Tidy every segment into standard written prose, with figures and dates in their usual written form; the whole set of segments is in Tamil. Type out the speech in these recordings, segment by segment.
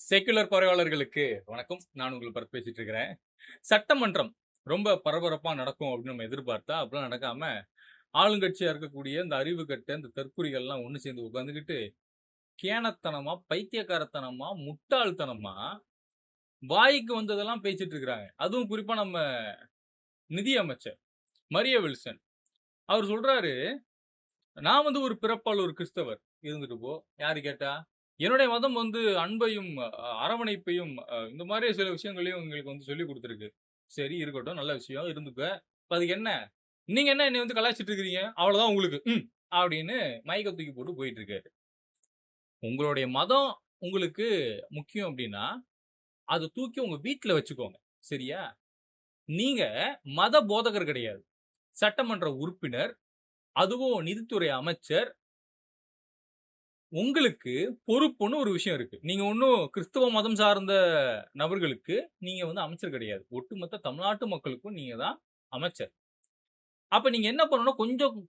செக்குலர் பார்வையாளர்களுக்கு வணக்கம். நான் உங்கள் பரத் பேசிட்டு இருக்கிறேன். சட்டமன்றம் ரொம்ப பரபரப்பா நடக்கும் அப்படின்னு நம்ம எதிர்பார்த்தா, அப்படிலாம் நடக்காம, ஆளுங்கட்சியா இருக்கக்கூடிய இந்த அறிவு கெட்ட இந்த தற்குறிகள்லாம் ஒண்ணு சேர்ந்து உட்கார்ந்துகிட்டு, கேணத்தனமா, பைத்தியக்காரத்தனமா, முட்டாள்தனமா, வாய்க்கு வந்ததெல்லாம் பேசிட்டு இருக்கிறாங்க. அதுவும் குறிப்பா நம்ம நிதி அமைச்சர் மரிய வில்சன். அவர் சொல்றாரு, "நான் வந்து ஒரு பிறப்பால் ஒரு கிறிஸ்தவர். இருந்துட்டு போ. யாரு கேட்டா? என்னுடைய மதம் வந்து அன்பையும், அரவணைப்பையும், இந்த மாரி சில விஷயங்களையும் எங்களுக்கு வந்து சொல்லிக் குடுத்திருக்கு." சரி இருக்கட்டும். நல்ல விஷயம். இருந்துக்க. இப்ப அதுக்கு என்ன? நீங்க என்ன என்னைய வந்து கலாய்ச்சிட்டு இருக்கிறீங்க? அவ்வளவுதான் உங்களுக்கு. அப்படின்னு மைக்க தூக்கி போட்டு போயிட்டு இருக்காரு. உங்களுடைய மதம் உங்களுக்கு முக்கியம் அப்படின்னா, அத தூக்கி உங்க வீட்ல வச்சுக்கோங்க. சரியா? நீங்க மத போதகர் கிடையாது. சட்டமன்ற உறுப்பினர், அதுவும் நிதித்துறை அமைச்சர். உங்களுக்கு பொறுப்புன்னு ஒரு விஷயம் இருக்கு. நீங்க ஒண்ணும் கிறிஸ்தவ மதம் சார்ந்த நபர்களுக்கு நீங்க வந்து அமைச்சர் கிடையாது. ஒட்டுமொத்த தமிழ்நாட்டு மக்களுக்கும் நீங்க தான் அமைச்சர். அப்ப நீங்க என்ன பண்ணணும்,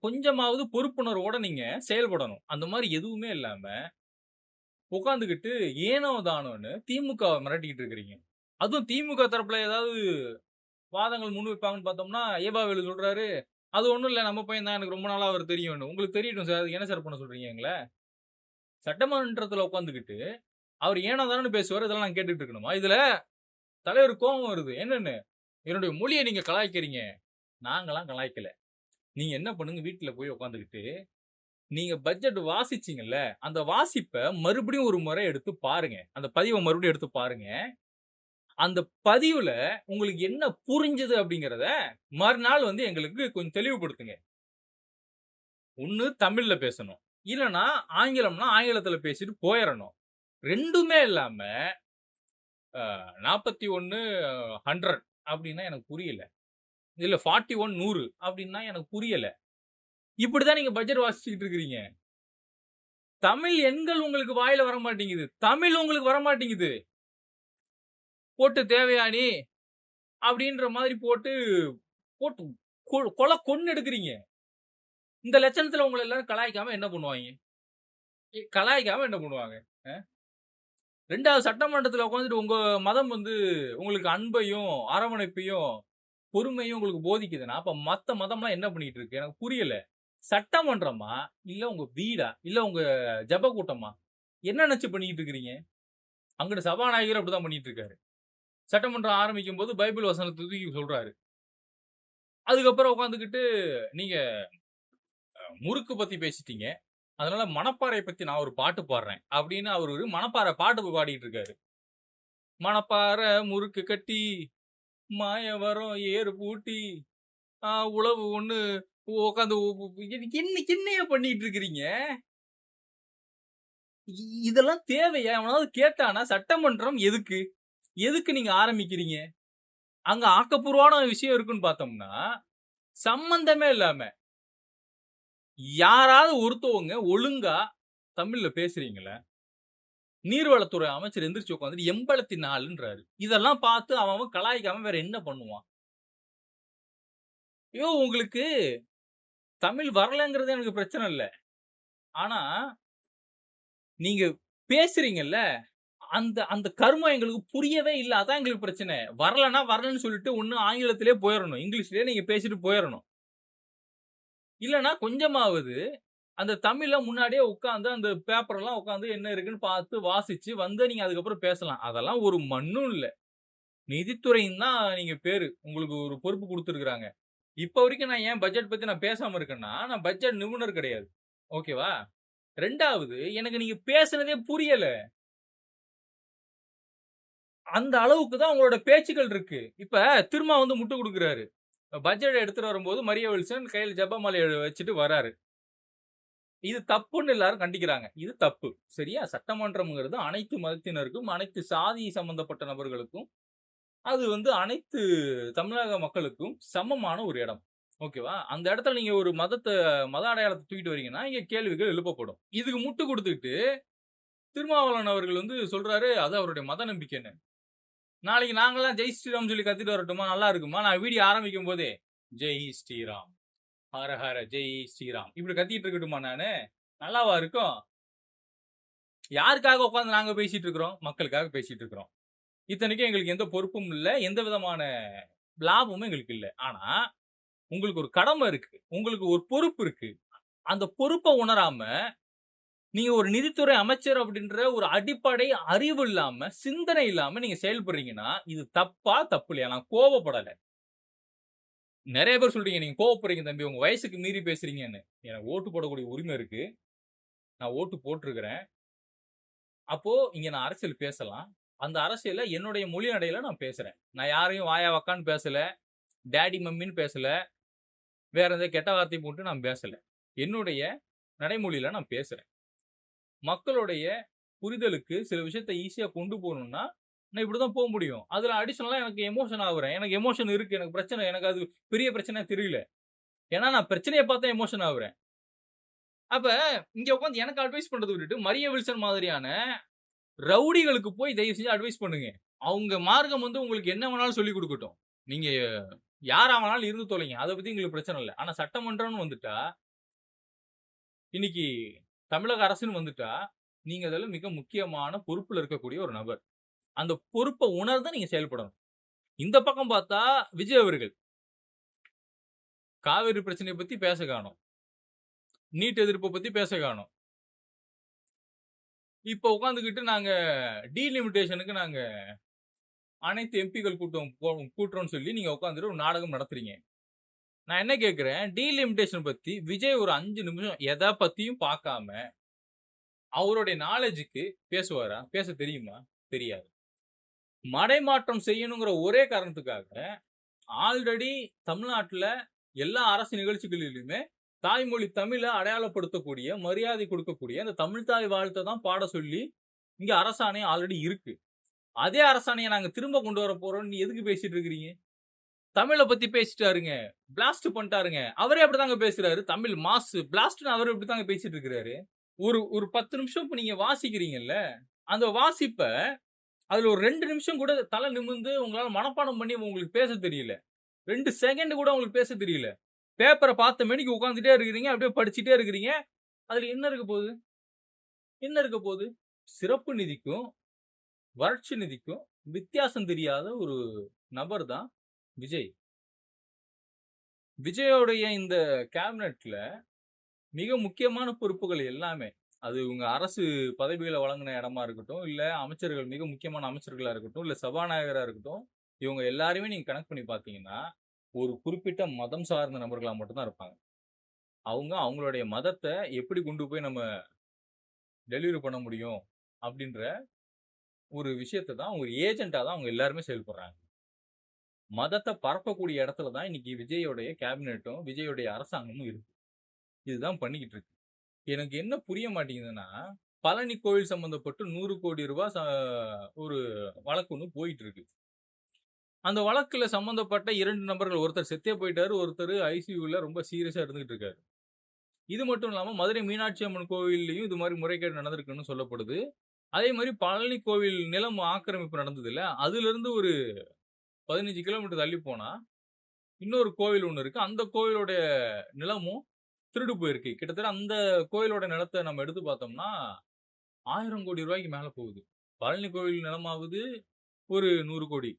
கொஞ்சமாவது பொறுப்புணர்வோட நீங்க செயல்படணும். அந்த மாரி எதுவுமே இல்லாம, உட்கார்ந்துகிட்டு ஏனோ தானோன்னு திமுகவ மிரட்டிக்கிட்டு இருக்கிறீங்க. அதுவும் திமுக தரப்புல ஏதாவது வாதங்கள் முன்வைப்பாங்கன்னு பார்த்தோம்னா, ஏவாவேலு சொல்றாரு, "அது ஒண்ணும் இல்ல. நம்ம பையன் தான். எனக்கு ரொம்ப நாளா அவர தெரியும்ன்னு." உங்களுக்கு தெரியட்டும் சார். அதுக்கு என்ன சார் பண்ண சொல்றீங்க எங்கள? சட்டமன்றத்துல உட்கார்ந்துகிட்டு அவரு ஏனோ தானோன்னு பேசுவாரு. இதெல்லாம் நான் கேட்டுட்டு இருக்கணுமா? இதுல தலைவருக்கு கோவம் வருது. என்னன்னு? என்னுடைய மொழிய நீங்க கலாய்க்கிறீங்க. நாங்கலாம் கலாய்க்கல. நீங்க என்ன பண்ணுங்க, வீட்ல போய் உட்கார்ந்துகிட்டு, நீங்க பட்ஜெட் வாசிச்சீங்கல்ல, அந்த வாசிப்ப மறுபடியும் ஒரு முறை எடுத்து பாருங்க. அந்த பதிவ மறுபடியும் எடுத்து பாருங்க. அந்த பதிவுல உங்களுக்கு என்ன புரிஞ்சது அப்படிங்கிறத, மறுநாள் வந்து எங்களுக்கு கொஞ்சம் தெளிவுபடுத்துங்க. ஒண்ணு தமிழ்ல பேசணும். இல்லன்னா ஆங்கிலம்னா ஆங்கிலத்துல பேசிட்டு போயிறணும். 2மே இல்லாம 41 100 அப்டின்னா எனக்கு புரியல. இல்ல 41 100 அப்டின்னா எனக்கு புரியல. இப்படிதான் நீங்க பட்ஜெட் வாசிச்சுக்கிட்டு இருக்கிறீங்க. தமிழ் எண்கள் உங்களுக்கு வாயில வரமாட்டேங்குது. தமிழ் உங்களுக்கு வரமாட்டேங்குது. போட்டு தேவையா நீ? அப்டின்ற மாதிரி போட்டு, போட்டு கொன்னு எடுக்குறீங்க. இந்த லட்சணத்துல உங்கள எல்லாரும் கலாய்க்காம என்ன பண்ணுவாய்ங்க? கலாய்க்காம என்ன பண்ணுவாங்க? அ 2வது சட்டமன்றத்துல உட்கார்ந்துட்டு உங்க மதம் வந்து உங்களுக்கு அன்பையும், அரவணைப்பையும், பொறுமையும் உங்களுக்கு போதிக்குதுன்னா, அப்ப மத்த மதம்லாம் என்ன பண்ணிட்டு இருக்கு? எனக்கு புரியல. சட்டமன்றமா? இல்ல உங்க வீடா? இல்ல உங்க ஜெப கூட்டமா? என்ன நெனச்சு பண்ணிக்கிட்டு இருக்கிறீங்க? அங்கிட்டு சபாநாயகர் அப்படிதான் பண்ணிட்டு இருக்காரு. சட்டமன்றம் ஆரம்பிக்கும்போது பைபிள் வசனத்த தூக்கி சொல்றாரு. அதுக்கப்புறம் உட்கார்ந்துகிட்டு நீங்க முறுக்கு பத்தி பேசிட்டீங்க. அதனால மணப்பாறைய பத்தி நான் ஒரு பாட்டு பாடுறேன். அப்படின்னு அவரு ஒரு மணப்பாறை பாட்டு பாடிட்டு இருக்காரு. மணப்பாற முறுக்கு கட்டி, மாயவரம் ஏறு பூட்டி, உழவு ஒண்ணு உட்கார்ந்து என்னையா பண்ணிட்டு இருக்கிறீங்க? இதெல்லாம் தேவையா? எவனாவது கேட்டானா சட்டமன்றம் எதுக்கு? எதுக்கு நீங்க ஆரம்பிக்கிறீங்க? அங்க ஆக்கப்பூர்வமான விஷயம் இருக்குன்னு பார்த்தோம்னா, சம்பந்தமே இல்லாம, யாராவது ஒருத்தவங்க ஒழுங்கா தமிழ்ல பேசுறீங்களா? நீர்வளத்துறை அமைச்சர் எந்திரிச்சு உட்கார்ந்துட்டு 84ன்றாரு. இதெல்லாம் பார்த்து அவன் அவன் கலாய்க்காம வேற என்ன பண்ணுவான்? உங்களுக்கு தமிழ் வரலங்கிறது எனக்கு பிரச்சனை இல்ல. ஆனா, நீங்க பேசுறீங்கல்ல, அந்த அந்த கருமம் எங்களுக்கு புரியவே இல்ல. அதான் எங்களுக்கு பிரச்சனை. வரலன்னா வரலன்னு சொல்லிட்டு ஒண்ணு ஆங்கிலத்திலேயே போயிறணும். இங்கிலீஷ்லயே நீங்க பேசிட்டு போயிறணும். இல்லன்னா கொஞ்சமாவது அந்த தமிழ்ல முன்னாடியே உட்கார்ந்து அந்த பேப்பர்லாம் உட்கார்ந்து என்ன இருக்குன்னு பார்த்து வாசிச்சு வந்து நீங்க அதுக்கப்புறம் பேசலாம். அதெல்லாம் ஒரு மண்ணும் இல்ல. நிதித்துறைன்னு தான் நீங்க பேரு. உங்களுக்கு ஒரு பொறுப்பு குடுத்துருக்காங்க. இப்ப வரைக்கும் நான் ஏன் பட்ஜெட் பத்தி நான் பேசாம இருக்கேன்னா, நான் பட்ஜெட் நிபுணர் கிடையாது. ஓகேவா? 2வது எனக்கு நீங்க பேசுனதே புரியல. அந்த அளவுக்கு தான் உங்களோட பேச்சுக்கள் இருக்கு. இப்ப திரும்ப வந்து முட்டு குடுக்குறாரு. பட்ஜெட் எடுத்துட்டு வரும்போது மரிய வில்சன் கையில ஜெபமாலைய வச்சுட்டு வராரு. இது தப்புன்னு எல்லாரும் கண்டிக்கிறாங்க. இது தப்பு. சரியா? சட்டமன்றம்ங்கிறது அனைத்து மதத்தினருக்கும், அனைத்து சாதி சம்பந்தப்பட்ட நபர்களுக்கும், அது வந்து அனைத்து தமிழக மக்களுக்கும் சமமான ஒரு இடம். ஓகேவா? அந்த இடத்துல நீங்க ஒரு மத அடையாளத்த தூக்கிட்டு வரீங்கன்னா, இங்க கேள்விகள் எழுப்பப்படும். இதுக்கு முட்டு குடுத்துட்டு, திருமாவளவன் அவர்கள் வந்து சொல்றாரு, அது அவருடைய மத நம்பிக்கைன்னு. நாளைக்கு நாங்கலாம் ஜெய் ஸ்ரீராம் சொல்லி கத்திட்டு வரட்டுமா? நல்லா இருக்குமா? நான் வீடியோ ஆரம்பிக்கும்போதே, ஜெய் ஸ்ரீராம், ஹர ஹர ஜெய் ஸ்ரீராம் இப்படி கத்திட்டு இருக்கட்டுமா நானு? நல்லாவா இருக்கும்? யாருக்காக உட்கார்ந்து நாங்க பேசிட்டு இருக்கிறோம்? மக்களுக்காக பேசிட்டு இருக்கிறோம். இத்தனைக்கும் எங்களுக்கு எந்த பொறுப்பும் இல்ல. எந்த விதமான லாபமும் எங்களுக்கு இல்ல. ஆனா, உங்களுக்கு ஒரு கடமை இருக்கு. உங்களுக்கு ஒரு பொறுப்பு இருக்கு. அந்த பொறுப்ப உணராம, நீங்க ஒரு நிதித்துறை அமைச்சர் அப்படின்ற ஒரு அடிப்படை அறிவு இல்லாம, சிந்தனை இல்லாம நீங்க செயல்படுறீங்கன்னா, இது தப்பா? தப்பு இல்லையா? நான் கோவப்படல. நெறைய பேர் சொல்றீங்க, "நீங்க கோவப்படுறீங்க தம்பி. உங்க வயசுக்கு மீறி பேசுறீங்கன்னு." எனக்கு ஓட்டு போடக்கூடிய உரிமை இருக்கு. நான் ஓட்டு போட்டிருக்கிறேன். அப்போ இங்க நான் அரசியல் பேசலாம். அந்த அரசியல என்னுடைய மொழி நடையில நான் பேசுறேன். நான் யாரையும் வாயா வக்கான்னு பேசல. டாடி, மம்மின்னு பேசல. வேற எந்த கெட்ட வார்த்தை போட்டு நான் பேசல. என்னுடைய நடைமொழியில நான் பேசுறேன். மக்களுடைய புரிதலுக்கு சில விஷயத்த ஈஸியா கொண்டு போணும்னா, நான் இப்படிதான் முடியும். அதுல அடிஷனலா எனக்கு எமோஷன் ஆவுறேன். எனக்கு எமோஷன் இருக்கு. எனக்கு பிரச்சனை. எனக்கு அது பெரிய பிரச்சனையா தெரியல. ஏன்னா நான் பிரச்சனைய பார்த்து தான் எமோஷன் ஆவுறேன். அப்ப இங்க உட்கார்ந்து எனக்கு அட்வைஸ் பண்றத விட்டுட்டு, மரிய வில்சன் மாதிரியான ரவுடிகளுக்கு போய் தயவு செஞ்சு அட்வைஸ் பண்ணுங்க. அவங்க மார்க்கம் வந்து உங்களுக்கு என்ன வேணாலும் சொல்லிக் குடுக்கட்டும். நீங்க யாரா வேணாலும் இருந்து தொலைங்க. அத பத்தி எங்களுக்கு பிரச்சனை இல்ல. ஆனா சட்டமன்றம்னு வந்துட்டா, இன்னைக்கு தமிழக அரசுன்னு வந்துட்டா, நீங்க அதுல மிக முக்கியமான பொறுப்புல இருக்கக்கூடிய ஒரு நபர். அந்த பொறுப்ப உணர்ந்து நீங்க செயல்படணும். இந்த பக்கம் பார்த்தா விஜய் அவர்கள், காவிரி பிரச்சனைய பத்தி பேச காணோம். நீட் எதிர்ப்ப பத்தி பேச காணோம். இப்ப உட்கார்ந்துகிட்டு நாங்க டீலிமிட்டேஷனுக்கு நாங்க அனைத்து எம்பிக்கள் கூட்டுறோம்னு சொல்லி நீங்க உட்கார்ந்துட்டு ஒரு நாடகம் நடத்துறீங்க. நான் என்ன கேட்கிறேன், டீலிமிட்டேஷன் பத்தி விஜய் ஒரு 5 நிமிஷம் எத பத்தியும் பார்க்காம, அவருடைய நாலேட்ஜ்க்கு பேசுவாரா? பேச தெரியுமா? தெரியாது. மடைமாற்றம் செய்யணுங்கிற ஒரே காரணத்துக்காக, ஆல்ரெடி தமிழ்நாட்டுல எல்லா அரசு நிகழ்ச்சிகளிலுமே தாய்மொழி தமிழ அடையாளப்படுத்தக்கூடிய, மரியாதை கொடுக்கக்கூடிய அந்த தமிழ் தாய் வாழ்த்த தான் பாட சொல்லி, இங்க அரசாணை ஆல்ரெடி இருக்கு. அதே அரசாணைய நாங்க திரும்ப கொண்டு வர போறோம்னு எதுக்கு பேசிட்டு இருக்கிறீங்க? தமிழ பத்தி பேசிட்டாருங்க. பிளாஸ்ட் பண்ணிட்டாருங்க. அவரே அப்படிதாங்க பேசுறாரு. தமிழ் மாசு பிளாஸ்ட்ன்னு அவரு இப்படித்தாங்க பேசிட்டு இருக்கிறாரு. ஒரு ஒரு 10 நிமிஷம் இப்ப நீங்க வாசிக்கிறீங்கல்ல, அந்த வாசிப்ப அதுல ஒரு 2 நிமிஷம் கூட தல நிமிர்ந்து உங்களால மனப்பாடம் பண்ணி உங்களுக்கு பேச தெரியல. 2 செகண்ட் கூட உங்களுக்கு பேச தெரியல. பேப்பர பார்த்த மேனிக்கு உட்கார்ந்துட்டே இருக்கிறீங்க. அப்படியே படிச்சுட்டே இருக்கிறீங்க. அதுல என்ன இருக்க போகுது? என்ன இருக்க போகுது? சிறப்பு நிதிக்கும், வறட்சி நிதிக்கும் வித்தியாசம் தெரியாத ஒரு நபர் தான் விஜய். விஜயோடைய இந்த கேபினெட்ல மிக முக்கியமான பொறுப்புகள் எல்லாமே, அது உங்க அரசு பதவிகள வழங்குன இடமா இருக்கட்டும், இல்ல அமைச்சர்கள் மிக முக்கியமான அமைச்சர்களா இருக்கட்டும், இல்ல சபாநாயகரா இருக்கட்டும், இவங்க எல்லாரையுமே நீங்க கணக்கு பண்ணி பார்த்தீங்கன்னா, ஒரு குறிப்பிட்ட மதம் சார்ந்த நபர்களா மட்டும் தான் இருப்பாங்க. அவங்க அவங்களுடைய மதத்த எப்படி கொண்டு போய் நம்ம டெலிவரி பண்ண முடியும் அப்படின்ற ஒரு விஷயத்த தான் ஒரு ஏஜென்ட்டா தான் அவங்க எல்லாருமே செயல்படுறாங்க. மதத்த பரப்பக்கூடிய இடத்துல தான் இன்னைக்கு விஜயோடைய கேபினெட்டும், விஜயோடைய அரசாங்கமும் இருக்கு. இதுதான் பண்ணிக்கிட்டு இருக்கு. எனக்கு என்ன புரிய மாட்டேங்குதுன்னா, பழனி கோவில் சம்பந்தப்பட்டு ரூ. 100,00,00,000 ஒரு வழக்கு ஒண்ணு போயிட்டு இருக்கு. அந்த வழக்குல சம்பந்தப்பட்ட 2 நபர்கள் ஒருத்தர் செத்தே போயிட்டாரு. ஒருத்தர் ஐசியூல ரொம்ப சீரியஸா இருந்துகிட்டு இருக்காரு. இது மட்டும் இல்லாம மதுரை மீனாட்சி அம்மன் கோவில்லயும் இது மாரி முறைகேடு நடந்திருக்குன்னு சொல்லப்படுது. அதே மாரி பழனி கோவில் நிலம் ஆக்கிரமிப்பு நடந்ததுல்ல, அதிலிருந்து ஒரு 15 கிலோமீட்டர் தள்ளி போனா, இன்னொரு கோவில் ஒண்ணு இருக்கு. அந்த கோவிலோட நிலமும் திருடு போயிருக்கு. கிட்டத்தட்ட அந்த கோயிலோட நிலத்த நம்ம எடுத்து பார்த்தோம்னா, ரூ. 1000,00,00,000 மேல போகுது. பழனி கோவில் நிலமாவது ஒரு 100,00,00,000.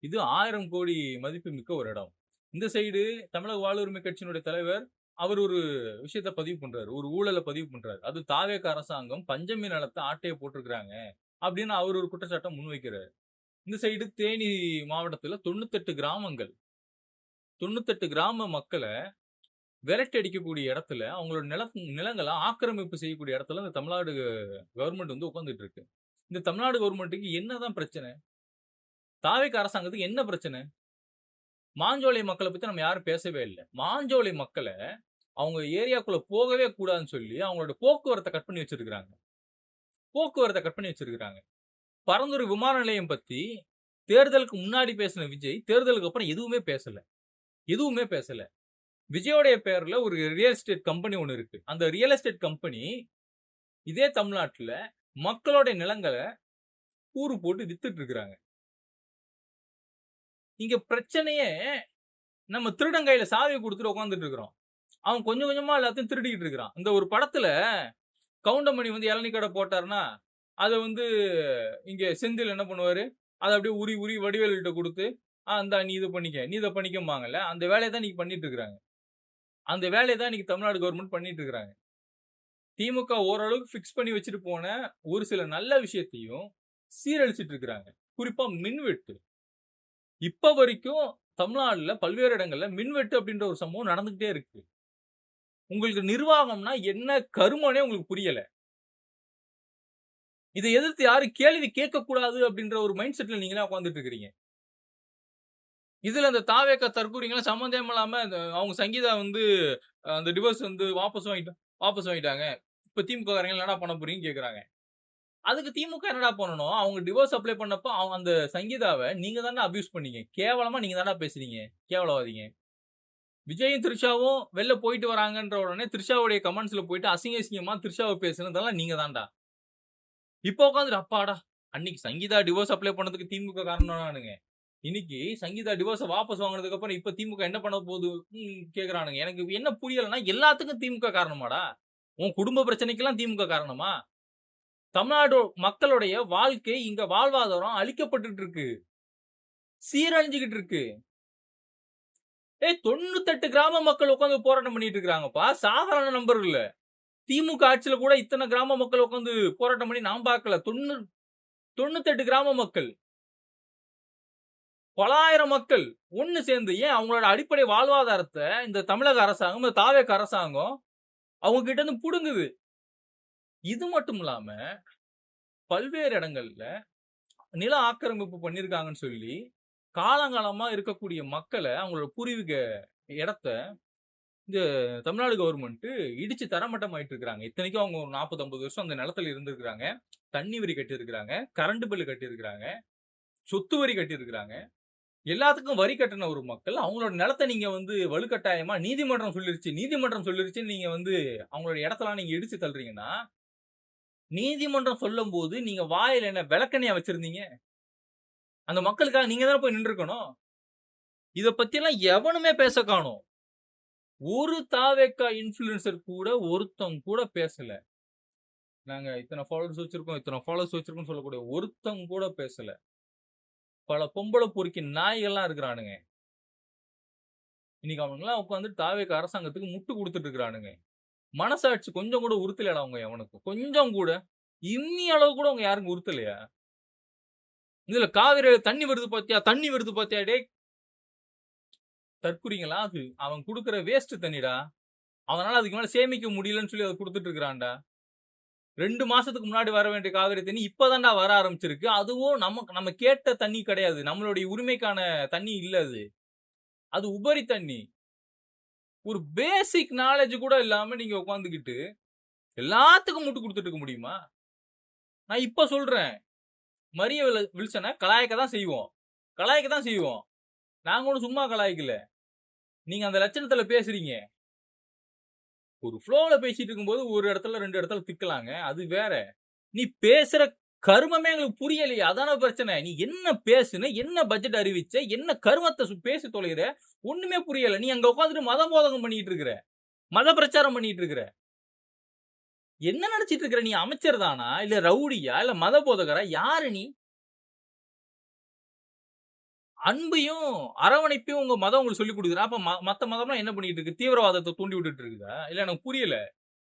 இது 1000,00,00,000 மதிப்புமிக்க ஒரு இடம். இந்த சைடு தமிழக வாழ்வுரிமை கட்சியினுடைய தலைவர், அவர் ஒரு விஷயத்த பதிவு பண்றாரு. ஒரு ஊழல பதிவு பண்றாரு. அது தாவேக அரசாங்கம் பஞ்சமி நிலத்த ஆட்டைய போட்டிருக்காங்க. அப்படின்னு அவர் ஒரு குற்றச்சாட்ட முன்வைக்கிறாரு. இந்த சைடு தேனி மாவட்டத்துல 98 கிராமங்கள். 98 கிராம மக்கள விரட்டி அடிக்கக்கூடிய இடத்துல, அவங்களோட நிலங்கள ஆக்கிரமிப்பு செய்யக்கூடிய இடத்துல இந்த தமிழ்நாடு கவர்ன்மெண்ட் வந்து உட்கார்ந்துட்டு இருக்கு. இந்த தமிழ்நாடு கவர்ன்மென்ட்க்கு என்னதான் பிரச்சனை? தாவேகா அரசாங்கத்துக்கு என்ன பிரச்சனை? மாஞ்சோலை மக்கள பத்தி நம்ம யாரும் பேசவே இல்ல. மாஞ்சோலை மக்கள அவங்க ஏரியாக்குள்ள போகவே கூடாதுன்னு சொல்லி, அவங்களோட போக்குவரத்த கட் பண்ணி வச்சிருக்காங்க. போக்குவரத்த கட் பண்ணி வச்சிருக்காங்க. பரந்தூர் விமான நிலையம் பத்தி தேர்தலுக்கு முன்னாடி பேசின விஜய், தேர்தலுக்கு அப்புறம் எதுவுமே பேசல. எதுவுமே பேசல. விஜயோடைய பேர்ல ஒரு ரியல் எஸ்டேட் கம்பெனி ஒண்ணு இருக்கு. அந்த ரியல் எஸ்டேட் கம்பெனி இதே தமிழ்நாட்டுல மக்களோட நிலங்கள கூறு போட்டு வித்துட்டு இருக்காங்க. இங்க பிரச்சனையே நம்ம திருடன் கையில சாவிய குடுத்துட்டு உட்கார்ந்துட்டு இருக்கிறோம். அவன் கொஞ்சம் கொஞ்சமா எல்லாத்தையும் திருடிக்கிட்டு இருக்கிறான். இந்த ஒரு படத்துல கவுண்டமணி வந்து இளநீ கடை போட்டாருன்னா, அத வந்து இங்க செந்தில் என்ன பண்ணுவாரு, அத அப்படியே உரி உரி வடிவேலுகிட்ட குடுத்து, இந்தா நீ இத பண்ணிக்க, நீ இத பண்ணிக்கம்பாங்கல்ல. அந்த வேலைய தான் இன்னைக்கு பண்ணிட்டு இருக்கிறாங்க. அந்த வேலைய தான் இன்னைக்கு தமிழ்நாடு கவர்ன்மெண்ட் பண்ணிட்டு இருக்கிறாங்க. திமுக ஓரளவுக்கு ஃபிக்ஸ் பண்ணி வச்சுட்டு போன ஒரு சில நல்ல விஷயத்தையும் சீரழிச்சிட்டு இருக்கிறாங்க. குறிப்பா மின்வெட்டு. இப்ப வரைக்கும் தமிழ்நாடுல பல்வேறு இடங்கள்ல மின்வெட்டு அப்படின்ற ஒரு சம்பவம் நடந்துகிட்டே இருக்கு. உங்களுக்கு நிர்வாகம்னா என்ன கருமம்னே உங்களுக்கு புரியல. இத எதிர்த்து யாரும் கேள்வி கேட்கக்கூடாது அப்படின்ற ஒரு மைண்ட் செட்ல நீங்கலாம் உட்கார்ந்துட்டு இருக்கிறீங்க. இதுல அந்த தாவேக்கா தற்கூரிங்கலாம் சம்மந்தமே இல்லாம அவங்க சங்கீதா வந்து அந்த டிவோர்ஸ் வந்து வாபஸ் வாங்கிட்டாங்க. இப்ப திமுக காரங்க என்னடா பண்ண போறீங்கன்னு கேட்கறாங்க. அதுக்கு திமுக என்னடா பண்ணணும்? அவங்க டிவோர்ஸ் அப்ளை பண்ணப்ப அந்த சங்கீதாவ நீங்க தான்டா அபியூஸ் பண்ணீங்க. கேவலமா நீங்க தான்டா பேசுறீங்க. கேவலவாதிங்க. விஜயும், த்ரிஷாவும் வெளில போயிட்டு வராங்கன்ற உடனே த்ரிஷாவுடைய கமெண்ட்ஸ்ல போயிட்டு அசிங்கமா த்ரிஷாவ பேசுனதெல்லாம் நீங்க தான்டா. இப்போ உட்கார்ந்துட்டு அப்பாடா! அன்னைக்கு சங்கீதா டிவோர்ஸ் அப்ளை பண்ணதுக்கு திமுக காரணம்னானுங்க. இன்னைக்கு சங்கீதா டிவோர்ஸ வாபஸ் வாங்குனதுக்கு அப்புறம் இப்ப திமுக என்ன பண்ண போகுது கேட்கறானுங்க. எனக்கு என்ன புரியலன்னா எல்லாத்துக்கும் திமுக காரணமாடா? உன் குடும்ப பிரச்சனைக்கெல்லாம் திமுக காரணமா? தமிழ்நாடு மக்களுடைய வாழ்க்கை, இங்க வாழ்வாதாரம் அழிக்கப்பட்டுட்டு இருக்கு. சீரழிஞ்சுகிட்டு இருக்கு. 98 கிராம மக்கள் உட்கார்ந்து போராட்டம் பண்ணிட்டு இருக்காங்கப்பா. சாதாரண நம்பர் இல்ல. திமுக ஆட்சியில கூட இத்தன கிராம மக்கள் உட்கார்ந்து போராட்டம் பண்ணி நான் பார்க்கல. 98 கிராம மக்கள். பலாயிரம் மக்கள் ஒண்ணு சேர்ந்து ஏன் அவங்களோட அடிப்படை வாழ்வாதாரத்த இந்த தமிழக அரசாங்கம், இந்த தாவேக அரசாங்கம் அவங்க கிட்ட இருந்து புடுங்குது. இது மட்டும் இல்லாம பல்வேறு இடங்கள்ல நில ஆக்கிரமிப்பு பண்ணியிருக்காங்கன்னு சொல்லி, காலங்காலமா இருக்கக்கூடிய மக்கள அவங்களோட பூர்வீக இடத்த இந்த தமிழ்நாடு கவர்மெண்ட் இடிச்சு தரைமட்டம் ஆயிட்டு இருக்காங்க. இத்தனைக்கும் அவங்க ஒரு 40, 50 வருஷம் அந்த நிலத்துல இருந்திருக்காங்க. தண்ணி வரி கட்டியிருக்கிறாங்க. Current bill கட்டியிருக்கிறாங்க. சொத்து வரி கட்டியிருக்கிறாங்க. எல்லாத்துக்கும் வரி கட்டின ஒரு மக்கள், அவங்களோட நிலத்த நீங்க வந்து வலுக்கட்டாயமா நீதிமன்றம் சொல்லிருச்சுன்னு நீங்க வந்து அவங்களோட இடத்தெல்லாம் நீங்க இடிச்சு தள்ளுறீங்கன்னா, நீதிமன்றம் சொல்லும்போது நீங்க வாயில என்ன விளக்கெண்ணெயா வச்சிருந்தீங்க? அந்த மக்களுக்காக நீங்க தானே போய் நின்றுக்கணும். இத பத்தியெல்லாம் எவனுமே பேச காணோம். ஒரு தாவேக்கா இன்ஃப்ளூயன்சர் கூட ஒருத்தன் கூட பேசல. நாங்க இத்தன ஃபாலோவர்ஸ் வச்சிருக்கோம், இத்தன ஃபாலோவர்ஸ் வச்சிருக்கோம்னு சொல்லக்கூடிய ஒருத்தன் கூட பேசல. பல பொம்பள பொறுக்கி நாய்கள்லாம் இருக்கிறானுங்க. இன்னைக்கு அவனுங்கலாம் உட்கார்ந்து தாவேக்கா அரசாங்கத்துக்கு முட்டு குடுத்துட்டு இருக்கிறானுங்க. மனசாட்சி கொஞ்சம் கூட உறுத்தலடா அவங்க எவனுக்கும். கொஞ்சம் கூட. இம்மி அளவு கூட அவங்க யாருக்கும் உறுத்தலையா? இதுல காவிரியில தண்ணி வருது பாத்தியா? தண்ணி வருது பாத்தியா? டேய் தற்குறிங்களா? அது அவன் குடுக்குற வேஸ்ட் தண்ணிடா. அவனால அதுக்கு மேல சேமிக்க முடியலன்னு சொல்லி அத குடுத்துட்டு இருக்கிறான்டா. 2 மாசத்துக்கு முன்னாடி வர வேண்டிய காவிரி தண்ணி இப்ப தான்டா வர ஆரம்பிச்சிருக்கு. அதுவும் நம்ம கேட்ட தண்ணி கிடையாது. நம்மளுடைய உரிமைக்கான தண்ணி இல்ல அது. அது உபரி தண்ணி. ஒரு பேசிக் நாலேட்ஜ் கூட இல்லாம நீங்க உட்கார்ந்துகிட்டு எல்லாத்துக்கும் முட்டு குடுத்துட்டு இருக்க முடியுமா? நான் இப்ப சொல்றேன். மரிய வில்சன கலாய்க்க தான் செய்வோம். கலாய்க்க தான் செய்வோம். நாங்க ஒண்ணும் சும்மா கலாய்க்கல. நீங்க அந்த லட்சணத்துல பேசுறீங்க. ஒரு ஃப்ளோல பேசிட்டு இருக்கும்போது ஒரு இடத்துல 2 இடத்துல திக்கலாங்க. அது வேற. நீ பேசுற கருமமே எங்களுக்கு புரியலையே. அதான பிரச்சனை. நீ என்ன பேசுன? என்ன பட்ஜெட் அறிவிச்ச? என்ன கருமத்த பேசி தொலையிற? ஒண்ணுமே புரியல. நீ அங்க உட்கார்ந்துட்டு மத போதகம் பண்ணிட்டு இருக்கிற. மத பிரச்சாரம் பண்ணிட்டு இருக்கிற. என்ன நினைச்சிட்டு இருக்கிற? நீ அமைச்சர் தானா? இல்ல ரவுடியா? இல்ல மத போதகரா? யாரு நீ? அன்பையும், அரவணைப்பையும் உங்க மதம் உங்களுக்கு சொல்லிக் குடுக்குதா? அப்ப மத்த மதம்லாம் என்ன பண்ணிட்டு இருக்கு? தீவிரவாதத்த தூண்டி விட்டுட்டு இருக்குதா? இல்ல எனக்கு புரியல.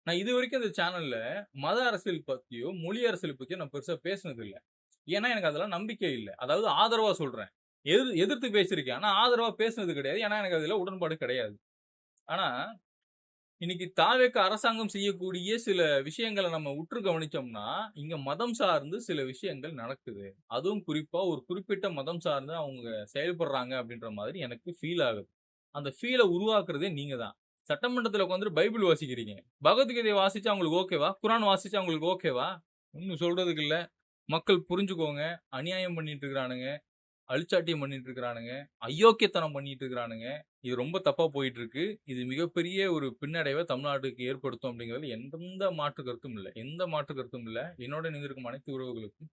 நான் இதுவரைக்கும் இந்த சேனல்ல மத அரசியல் பத்தியோ, மொழி அரசியல் பத்தியோ நான் பெருசா பேசினது இல்ல. ஏன்னா, எனக்கு அதெல்லாம் நம்பிக்கை இல்ல. அதாவது ஆதரவா சொல்றேன். எதிர்த்து பேசியிருக்கேன். ஆனா ஆதரவா பேசினது கிடையாது. ஏன்னா, எனக்கு அதுல உடன்பாடு கிடையாது. ஆனா, இன்னைக்கு தாவேக அரசாங்கம் செய்யக்கூடிய சில விஷயங்கள நம்ம உற்று கவனிச்சோம்னா, இங்க மதம் சார்ந்து சில விஷயங்கள் நடக்குது. அதுவும் குறிப்பா ஒரு குறிப்பிட்ட மதம் சார்ந்து அவங்க செயல்படுறாங்க அப்படின்ற மாதிரி எனக்கு ஃபீல் ஆகுது. அந்த ஃபீல உருவாக்குறதே நீங்க தான். சட்டமன்றத்துல உட்கார்ந்துட்டு பைபிள் வாசிக்கிறீங்க. பகவத்கீதைய வாசிச்சா உங்களுக்கு ஓகேவா? குரான் வாசிச்சா உங்களுக்கு ஓகேவா? ஒண்ணும் சொல்றதுக்கு இல்ல. மக்கள் புரிஞ்சுக்கோங்க. அநியாயம் பண்ணிட்டு இருக்கிறானுங்க. அழிச்சாட்டியம் பண்ணிட்டு இருக்கிறானுங்க. அயோக்கியத்தனம் பண்ணிட்டு இருக்கிறானுங்க. இது ரொம்ப தப்பா போயிட்டு இருக்கு. இது மிகப்பெரிய ஒரு பின்னடைவ தமிழ்நாட்டுக்கு ஏற்படுத்தும் அப்படிங்கிறதுல எந்த மாற்று கருத்தும் இல்ல. எந்த மாற்று கருத்தும் இல்ல. என்னோட இணைந்திருக்கும் அனைத்து உறவுகளுக்கும்